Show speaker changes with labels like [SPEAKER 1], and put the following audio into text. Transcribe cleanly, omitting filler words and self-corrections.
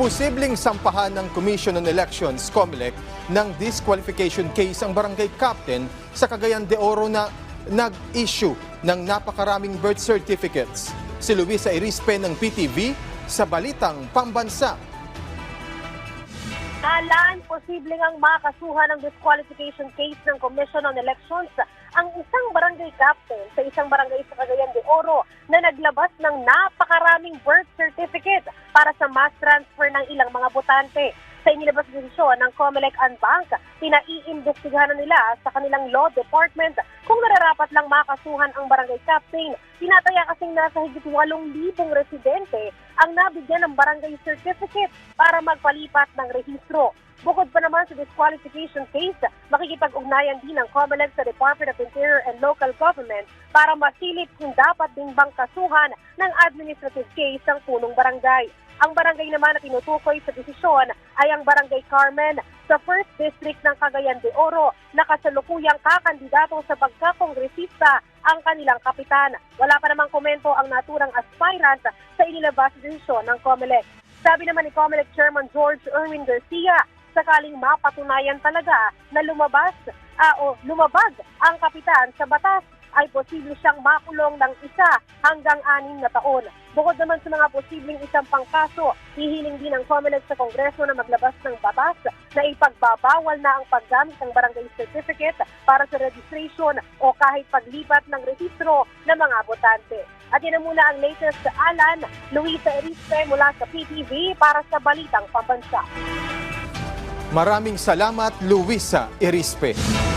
[SPEAKER 1] Posibleng sampahan ng Commission on Elections, COMELEC, ng disqualification case ang barangay captain sa Cagayan de Oro na nag-issue ng napakaraming birth certificates. Si Luisa Irispe ng PTV sa Balitang Pambansa.
[SPEAKER 2] Alan, posibleng ang makasuhan ng disqualification case ng Commission on Elections ang isang barangay captain sa isang barangay sa Cagayan de Oro na naglabas ng napakaraming birth certificate para sa mass transfer ng ilang mga botante. Sa inilabas na desisyon ng COMELEC and Bank, pinaiimbestigahan na nila sa kanilang law department kung nararapat lang makasuhan ang barangay captain. Tinataya kasing nasa higit 8,000 residente ang nabigyan ng barangay certificate para magpalipat ng rehistro. Bukod pa naman sa disqualification case, makikipag-ugnayan din ng COMELEC sa Department of Interior and Local Government para masilip kung dapat ding bang kasuhan ng administrative case ang punong barangay. Ang barangay naman na tinutukoy sa desisyon ay ang Barangay Carmen sa 1st District ng Cagayan de Oro na kasalukuyang kakandidato sa pagkakongresista ang kanilang kapitan. Wala pa namang komento ang naturang aspirant sa inilabas na desisyon ng COMELEC. Sabi naman ni COMELEC Chairman George Erwin Garcia, sakaling mapatunayan talaga na lumabag ang kapitan sa batas, ay posible siyang makulong ng 1 hanggang 6 na taon. Bukod naman sa mga posibleng isang pangkaso, hihiling din ng COMELEC sa Kongreso na maglabas ng batas na ipagbabawal na ang paggamit ng barangay certificate para sa registration o kahit paglipat ng rehistro ng mga botante. At yan na muna ang latest sa Alan. Luisa Irispe mula sa PTV para sa Balitang Pambansa.
[SPEAKER 1] Maraming salamat, Luisa Irispe.